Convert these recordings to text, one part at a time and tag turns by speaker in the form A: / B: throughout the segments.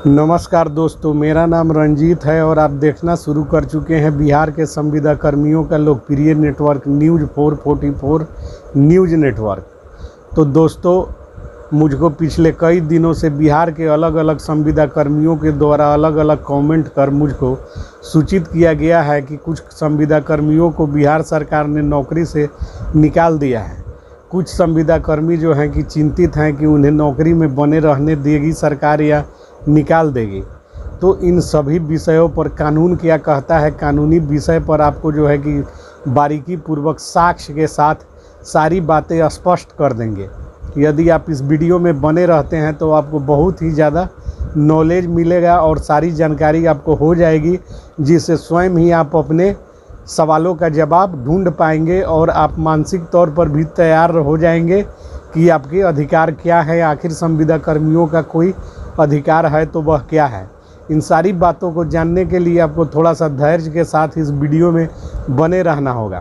A: नमस्कार दोस्तों, मेरा नाम रंजीत है और आप देखना शुरू कर चुके हैं बिहार के संविदा कर्मियों का लोकप्रिय नेटवर्क न्यूज़ 444 न्यूज़ नेटवर्क। तो दोस्तों, मुझको पिछले कई दिनों से बिहार के अलग अलग संविदा कर्मियों के द्वारा अलग अलग कमेंट कर मुझको सूचित किया गया है कि कुछ संविदा कर्मियों को बिहार सरकार ने नौकरी से निकाल दिया है। कुछ संविदा कर्मी जो हैं कि चिंतित हैं कि उन्हें नौकरी में बने रहने देगी सरकार या निकाल देगी। तो इन सभी विषयों पर कानून क्या कहता है, कानूनी विषय पर आपको जो है कि बारीकी पूर्वक साक्ष्य के साथ सारी बातें स्पष्ट कर देंगे। यदि आप इस वीडियो में बने रहते हैं तो आपको बहुत ही ज़्यादा नॉलेज मिलेगा और सारी जानकारी आपको हो जाएगी, जिससे स्वयं ही आप अपने सवालों का जवाब ढूंढ पाएंगे और आप मानसिक तौर पर भी तैयार हो जाएंगे कि आपके अधिकार क्या है। आखिर संविदा कर्मियों का कोई अधिकार है तो वह क्या है। इन सारी बातों को जानने के लिए आपको थोड़ा सा धैर्य के साथ इस वीडियो में बने रहना होगा।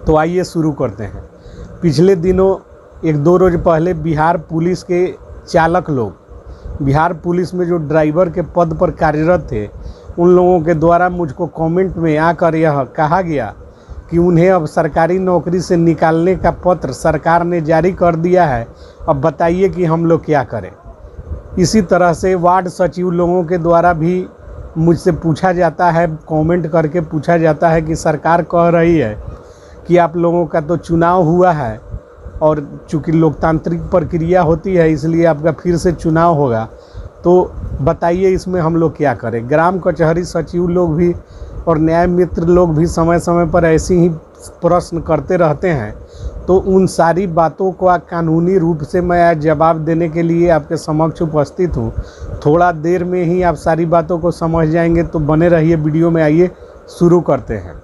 A: तो आइए शुरू करते हैं। पिछले दिनों एक दो रोज़ पहले बिहार पुलिस के चालक लोग, बिहार पुलिस में जो ड्राइवर के पद पर कार्यरत थे, उन लोगों के द्वारा मुझको कमेंट में आकर यह कहा गया कि उन्हें अब सरकारी नौकरी से निकालने का पत्र सरकार ने जारी कर दिया है। अब बताइए कि हम लोग क्या करें। इसी तरह से वार्ड सचिव लोगों के द्वारा भी मुझसे पूछा जाता है, कमेंट करके पूछा जाता है कि सरकार कह रही है कि आप लोगों का तो चुनाव हुआ है और चूँकि लोकतांत्रिक प्रक्रिया होती है इसलिए आपका फिर से चुनाव होगा, तो बताइए इसमें हम लोग क्या करें। ग्राम कचहरी सचिव लोग भी और न्याय मित्र लोग भी समय समय पर ऐसे ही प्रश्न करते रहते हैं। तो उन सारी बातों को कानूनी रूप से मैं आज जवाब देने के लिए आपके समक्ष उपस्थित हूँ। थोड़ा देर में ही आप सारी बातों को समझ जाएंगे, तो बने रहिए वीडियो में। आइए शुरू करते हैं।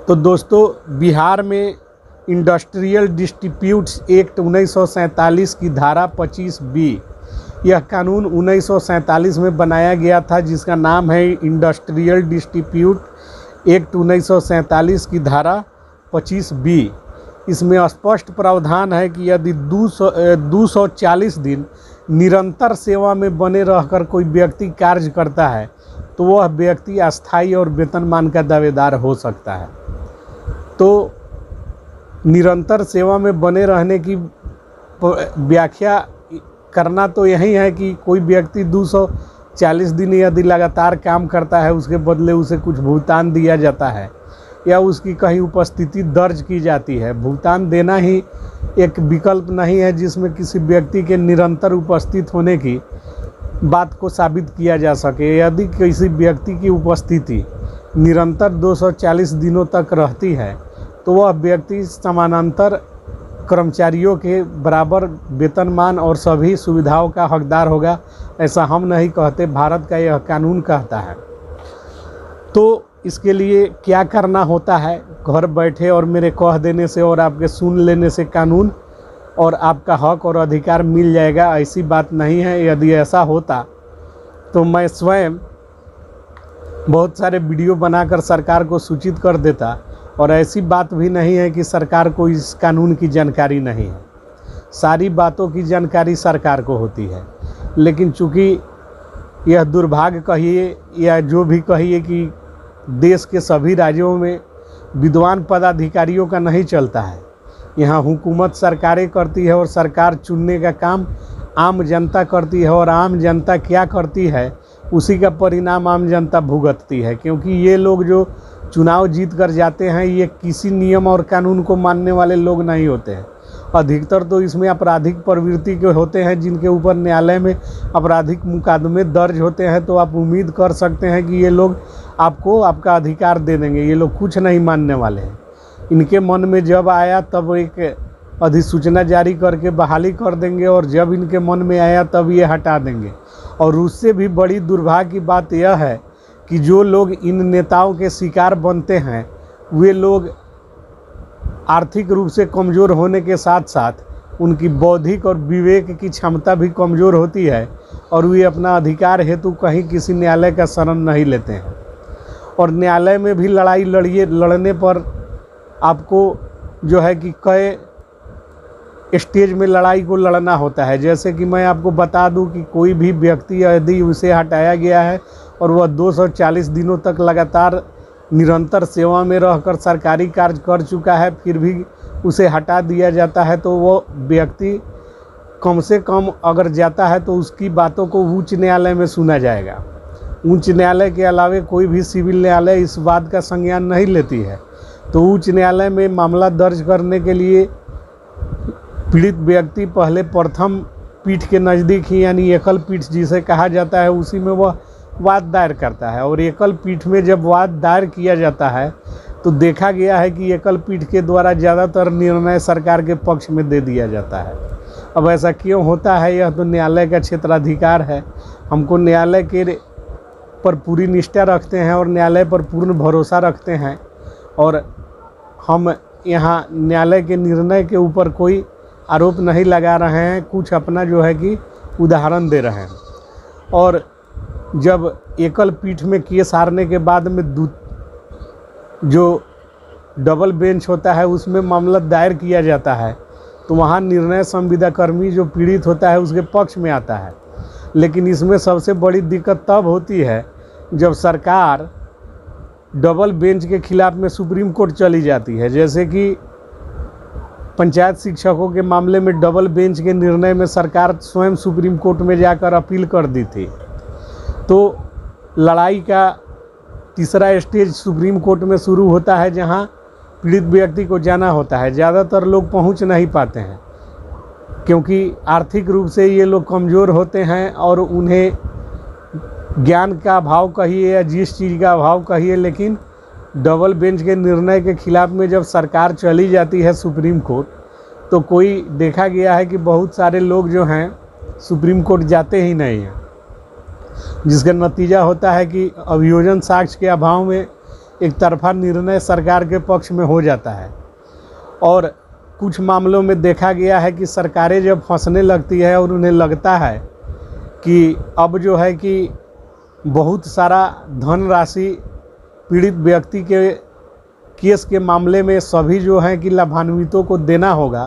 A: तो दोस्तों, बिहार में इंडस्ट्रियल डिस्प्यूट्स एक्ट 1947 की धारा 25B, यह कानून 1947 में बनाया गया था, जिसका नाम है इंडस्ट्रियल डिस्प्यूट एक्ट 1947 की धारा 25B। इसमें स्पष्ट प्रावधान है कि यदि 240 दिन निरंतर सेवा में बने रहकर कोई व्यक्ति कार्य करता है तो वह व्यक्ति अस्थायी और वेतनमान का दावेदार हो सकता है। तो निरंतर सेवा में बने रहने की व्याख्या करना तो यही है कि कोई व्यक्ति 240 दिन यदि लगातार काम करता है, उसके बदले उसे कुछ भुगतान दिया जाता है या उसकी कहीं उपस्थिति दर्ज की जाती है। भुगतान देना ही एक विकल्प नहीं है जिसमें किसी व्यक्ति के निरंतर उपस्थित होने की बात को साबित किया जा सके। यदि किसी व्यक्ति की उपस्थिति निरंतर 240 दिनों तक रहती है तो वह व्यक्ति समानांतर कर्मचारियों के बराबर वेतनमान और सभी सुविधाओं का हकदार होगा। ऐसा हम नहीं कहते, भारत का यह कानून कहता है। तो इसके लिए क्या करना होता है, घर बैठे और मेरे कह देने से और आपके सुन लेने से कानून और आपका हक और अधिकार मिल जाएगा, ऐसी बात नहीं है। यदि ऐसा होता तो मैं स्वयं बहुत सारे वीडियो बनाकर सरकार को सूचित कर देता। और ऐसी बात भी नहीं है कि सरकार को इस कानून की जानकारी नहीं है, सारी बातों की जानकारी सरकार को होती है। लेकिन चूँकि यह दुर्भाग्य कहिए या जो भी कहिए कि देश के सभी राज्यों में विद्वान पदाधिकारियों का नहीं चलता है। यहाँ हुकूमत सरकारें करती है और सरकार चुनने का काम आम जनता करती है, और आम जनता क्या करती है उसी का परिणाम आम जनता भुगतती है। क्योंकि ये लोग जो चुनाव जीत कर जाते हैं, ये किसी नियम और कानून को मानने वाले लोग नहीं होते हैं। अधिकतर तो इसमें आपराधिक प्रवृत्ति के होते हैं, जिनके ऊपर न्यायालय में आपराधिक मुकदमे दर्ज होते हैं। तो आप उम्मीद कर सकते हैं कि ये लोग आपको आपका अधिकार दे देंगे। ये लोग कुछ नहीं मानने वाले हैं। इनके मन में जब आया तब एक अधिसूचना जारी करके बहाली कर देंगे, और जब इनके मन में आया तब ये हटा देंगे। और उससे भी बड़ी दुर्भाग्य की बात यह है कि जो लोग इन नेताओं के शिकार बनते हैं, वे लोग आर्थिक रूप से कमज़ोर होने के साथ साथ उनकी बौद्धिक और विवेक की क्षमता भी कमज़ोर होती है, और वे अपना अधिकार हेतु कहीं किसी न्यायालय का शरण नहीं लेते हैं। और न्यायालय में भी लड़ने पर आपको जो है कि कई स्टेज में लड़ाई को लड़ना होता है। जैसे कि मैं आपको बता दूं कि कोई भी व्यक्ति यदि उसे हटाया गया है और वह 240 दिनों तक लगातार निरंतर सेवा में रहकर सरकारी कार्य कर चुका है, फिर भी उसे हटा दिया जाता है, तो वो व्यक्ति कम से कम अगर जाता है तो उसकी बातों को उच्च न्यायालय में सुना जाएगा। उच्च न्यायालय के अलावा कोई भी सिविल न्यायालय इस बात का संज्ञान नहीं लेती है। तो उच्च न्यायालय में मामला दर्ज करने के लिए पीड़ित व्यक्ति पहले प्रथम पीठ के नज़दीक ही, यानी एकल पीठ जिसे कहा जाता है, उसी में वह वाद दायर करता है। और एकल पीठ में जब वाद दायर किया जाता है तो देखा गया है कि एकल पीठ के द्वारा ज़्यादातर निर्णय सरकार के पक्ष में दे दिया जाता है। अब ऐसा क्यों होता है, यह तो न्यायालय का क्षेत्राधिकार है। हमको न्यायालय के पर पूरी निष्ठा रखते हैं और न्यायालय पर पूर्ण भरोसा रखते हैं, और हम यहाँ न्यायालय के निर्णय के ऊपर कोई आरोप नहीं लगा रहे हैं, कुछ अपना जो है कि उदाहरण दे रहे हैं। और जब एकल पीठ में केस हारने के बाद में जो डबल बेंच होता है उसमें मामला दायर किया जाता है, तो वहाँ निर्णय संविदाकर्मी जो पीड़ित होता है उसके पक्ष में आता है। लेकिन इसमें सबसे बड़ी दिक्कत तब होती है जब सरकार डबल बेंच के खिलाफ में सुप्रीम कोर्ट चली जाती है। जैसे कि पंचायत शिक्षकों के मामले में डबल बेंच के निर्णय में सरकार स्वयं सुप्रीम कोर्ट में जाकर अपील कर दी थी। तो लड़ाई का तीसरा स्टेज सुप्रीम कोर्ट में शुरू होता है, जहां पीड़ित व्यक्ति को जाना होता है। ज़्यादातर लोग पहुंच नहीं पाते हैं क्योंकि आर्थिक रूप से ये लोग कमज़ोर होते हैं और उन्हें ज्ञान का अभाव कहिए या जिस चीज़ का अभाव कहिए, लेकिन डबल बेंच के निर्णय के खिलाफ में जब सरकार चली जाती है सुप्रीम कोर्ट, तो कोई देखा गया है कि बहुत सारे लोग जो हैं सुप्रीम कोर्ट जाते ही नहीं हैं, जिसका नतीजा होता है कि अभियोजन साक्ष्य के अभाव में एक तरफा निर्णय सरकार के पक्ष में हो जाता है। और कुछ मामलों में देखा गया है कि सरकारें जब फंसने लगती है और उन्हें लगता है कि अब जो है कि बहुत सारा धनराशि पीड़ित व्यक्ति के केस के मामले में सभी जो हैं कि लाभान्वितों को देना होगा,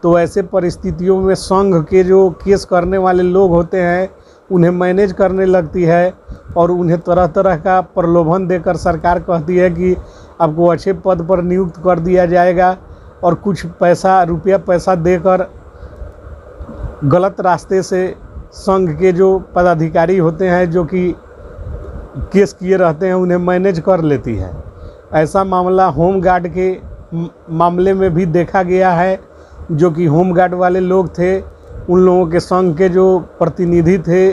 A: तो ऐसे परिस्थितियों में संघ के जो केस करने वाले लोग होते हैं उन्हें मैनेज करने लगती है और उन्हें तरह तरह का प्रलोभन देकर सरकार कहती है कि आपको अच्छे पद पर नियुक्त कर दिया जाएगा, और कुछ रुपया पैसा देकर गलत रास्ते से संघ के जो पदाधिकारी होते हैं जो कि केस किए रहते हैं उन्हें मैनेज कर लेती है। ऐसा मामला होमगार्ड के मामले में भी देखा गया है। जो कि होमगार्ड वाले लोग थे, उन लोगों के संघ के जो प्रतिनिधि थे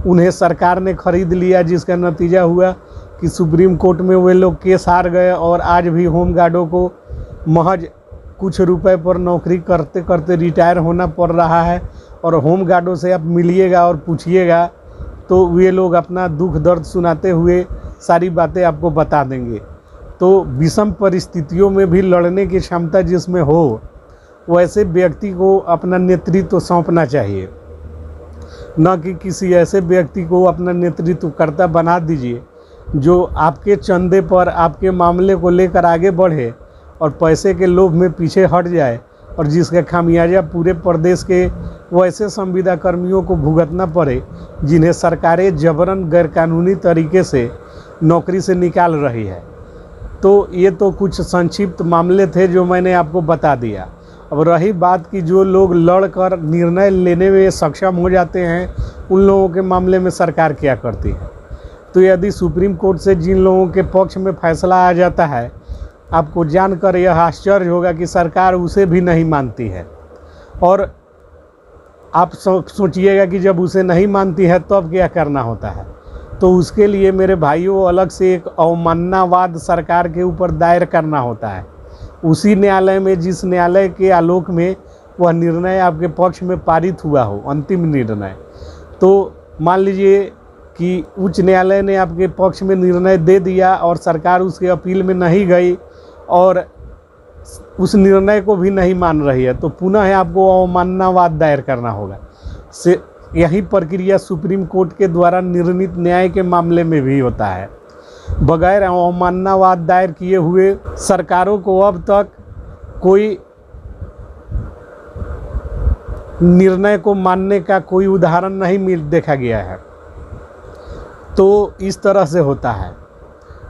A: उन्हें सरकार ने खरीद लिया, जिसका नतीजा हुआ कि सुप्रीम कोर्ट में वे लोग केस हार गए और आज भी होमगार्डों को महज कुछ रुपए पर नौकरी करते करते रिटायर होना पड़ रहा है। और होमगार्डों से आप मिलिएगा और पूछिएगा तो वे लोग अपना दुख दर्द सुनाते हुए सारी बातें आपको बता देंगे। तो विषम परिस्थितियों में भी लड़ने की क्षमता जिसमें हो, वैसे व्यक्ति को अपना नेतृत्व सौंपना चाहिए, न कि किसी ऐसे व्यक्ति को अपना नेतृत्वकर्ता बना दीजिए जो आपके चंदे पर आपके मामले को लेकर आगे बढ़े और पैसे के लोभ में पीछे हट जाए, और जिसका खामियाजा पूरे प्रदेश के वैसे संविदा कर्मियों को भुगतना पड़े जिन्हें सरकारें जबरन गैरकानूनी तरीके से नौकरी से निकाल रही है। तो ये तो कुछ संक्षिप्त मामले थे जो मैंने आपको बता दिया। अब रही बात कि जो लोग लड़कर निर्णय लेने में सक्षम हो जाते हैं, उन लोगों के मामले में सरकार क्या करती है। तो यदि सुप्रीम कोर्ट से जिन लोगों के पक्ष में फैसला आ जाता है, आपको जानकर यह आश्चर्य होगा कि सरकार उसे भी नहीं मानती है। और आप सोचिएगा कि जब उसे नहीं मानती है तब क्या करना होता है। तो उसके लिए मेरे भाइयों अलग से एक अवमाननावाद सरकार के ऊपर दायर करना होता है, उसी न्यायालय में जिस न्यायालय के आलोक में वह निर्णय आपके पक्ष में पारित हुआ हो, अंतिम निर्णय। तो मान लीजिए कि उच्च न्यायालय ने आपके पक्ष में निर्णय दे दिया और सरकार उसके अपील में नहीं गई और उस निर्णय को भी नहीं मान रही है, तो पुनः आपको अवमाननावाद दायर करना होगा। यही प्रक्रिया सुप्रीम कोर्ट के द्वारा निर्णीत न्याय के मामले में भी होता है। बगैर अवमाननावाद दायर किए हुए सरकारों को अब तक कोई निर्णय को मानने का कोई उदाहरण नहीं देखा गया है। तो इस तरह से होता है।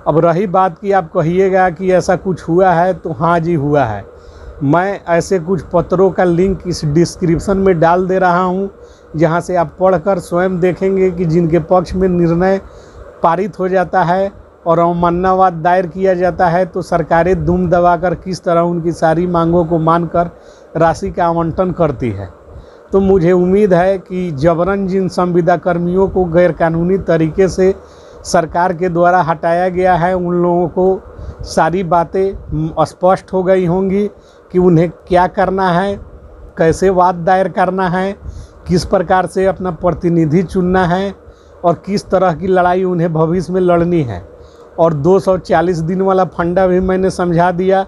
A: अब रही बात कि आप कहिएगा कि ऐसा कुछ हुआ है, तो हाँ जी हुआ है। मैं ऐसे कुछ पत्रों का लिंक इस डिस्क्रिप्शन में डाल दे रहा हूँ, जहाँ से आप पढ़कर स्वयं देखेंगे कि जिनके पक्ष में निर्णय पारित हो जाता है और अवमाननावाद दायर किया जाता है, तो सरकारें दुम दबाकर किस तरह उनकी सारी मांगों को मानकर राशि का आवंटन करती है। तो मुझे उम्मीद है कि जबरन जिन संविदा कर्मियों को गैरकानूनी तरीके से सरकार के द्वारा हटाया गया है, उन लोगों को सारी बातें स्पष्ट हो गई होंगी कि उन्हें क्या करना है, कैसे वाद दायर करना है, किस प्रकार से अपना प्रतिनिधि चुनना है और किस तरह की लड़ाई उन्हें भविष्य में लड़नी है। और 240 दिन वाला फंडा भी मैंने समझा दिया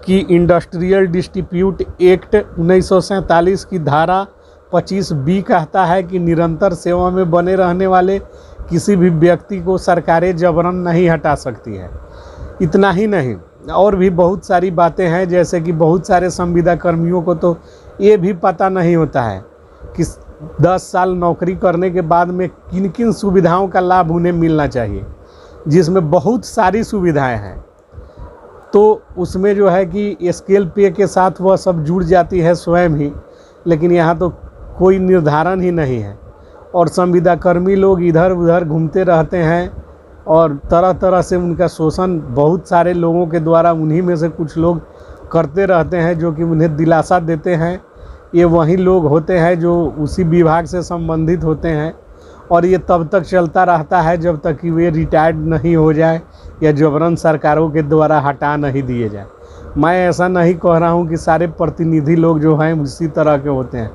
A: कि इंडस्ट्रियल डिस्प्यूट एक्ट 1947 की धारा 25B कहता है कि निरंतर सेवा में बने रहने वाले किसी भी व्यक्ति को सरकारें जबरन नहीं हटा सकती है। इतना ही नहीं, और भी बहुत सारी बातें हैं, जैसे कि बहुत सारे संविदा कर्मियों को तो ये भी पता नहीं होता है कि 10 साल नौकरी करने के बाद में किन किन सुविधाओं का लाभ उन्हें मिलना चाहिए, जिसमें बहुत सारी सुविधाएं हैं। तो उसमें जो है कि स्केल पे के साथ वह सब जुड़ जाती है स्वयं ही, लेकिन यहाँ तो कोई निर्धारण ही नहीं है। और संविदा कर्मी लोग इधर उधर घूमते रहते हैं और तरह तरह से उनका शोषण बहुत सारे लोगों के द्वारा, उन्हीं में से कुछ लोग करते रहते हैं, जो कि उन्हें दिलासा देते हैं। ये वही लोग होते हैं जो उसी विभाग से संबंधित होते हैं, और ये तब तक चलता रहता है जब तक कि वे रिटायर्ड नहीं हो जाए या जबरन सरकारों के द्वारा हटा नहीं दिए जाए। मैं ऐसा नहीं कह रहा हूँ कि सारे प्रतिनिधि लोग जो हैं उसी तरह के होते हैं।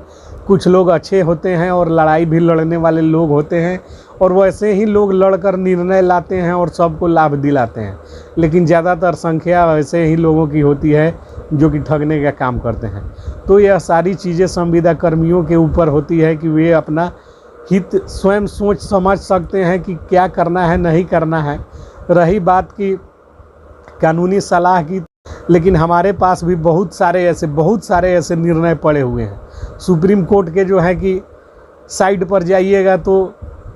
A: कुछ लोग अच्छे होते हैं और लड़ाई भी लड़ने वाले लोग होते हैं, और वैसे ही लोग लड़कर निर्णय लाते हैं और सबको लाभ दिलाते हैं। लेकिन ज़्यादातर संख्या वैसे ही लोगों की होती है जो कि ठगने का काम करते हैं। तो यह सारी चीज़ें संविदा कर्मियों के ऊपर होती है कि वे अपना हित स्वयं सोच समझ सकते हैं कि क्या करना है, नहीं करना है। रही बात की कानूनी सलाह की, लेकिन हमारे पास भी बहुत सारे ऐसे निर्णय पड़े हुए हैं। सुप्रीम कोर्ट के जो है कि साइड पर जाइएगा तो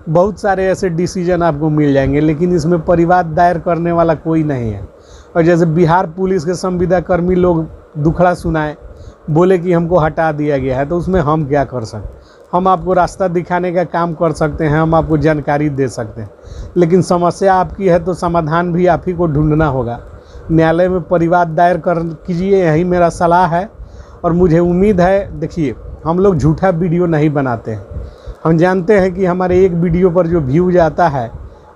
A: बहुत सारे ऐसे डिसीजन आपको मिल जाएंगे, लेकिन इसमें परिवाद दायर करने वाला कोई नहीं है। और जैसे बिहार पुलिस के संविदा कर्मी लोग दुखड़ा सुनाए, बोले कि हमको हटा दिया गया है, तो उसमें हम क्या कर सकते? हम आपको रास्ता दिखाने का काम कर सकते हैं, हम आपको जानकारी दे सकते हैं, लेकिन समस्या आपकी है तो समाधान भी आप ही को ढूंढना होगा। न्यायालय में परिवाद दायर कीजिए, यही मेरा सलाह है। और मुझे उम्मीद है, देखिए हम लोग झूठा वीडियो नहीं बनाते हैं। हम जानते हैं कि हमारे एक वीडियो पर जो व्यूज आता है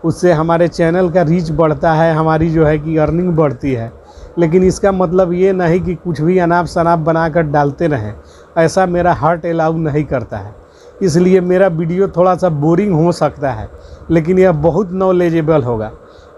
A: उससे हमारे चैनल का रीच बढ़ता है, हमारी जो है कि अर्निंग बढ़ती है। लेकिन इसका मतलब ये नहीं कि कुछ भी अनाप शनाप बनाकर डालते रहें, ऐसा मेरा हार्ट अलाउ नहीं करता है। इसलिए मेरा वीडियो थोड़ा सा बोरिंग हो सकता है, लेकिन यह बहुत नॉलेजेबल होगा।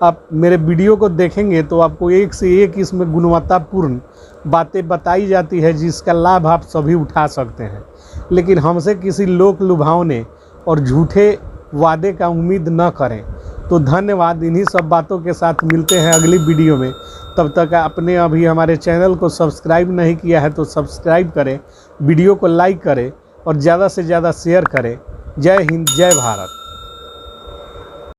A: आप मेरे वीडियो को देखेंगे तो आपको एक से एक इसमें गुणवत्तापूर्ण बातें बताई जाती है, जिसका लाभ आप सभी उठा सकते हैं। लेकिन हमसे किसी लोक लुभावने और झूठे वादे का उम्मीद न करें। तो धन्यवाद। इन्हीं सब बातों के साथ मिलते हैं अगली वीडियो में। तब तक आपने अभी हमारे चैनल को सब्सक्राइब नहीं किया है तो सब्सक्राइब करें, वीडियो को लाइक करें और ज़्यादा से ज़्यादा शेयर करें। जय हिंद, जय भारत।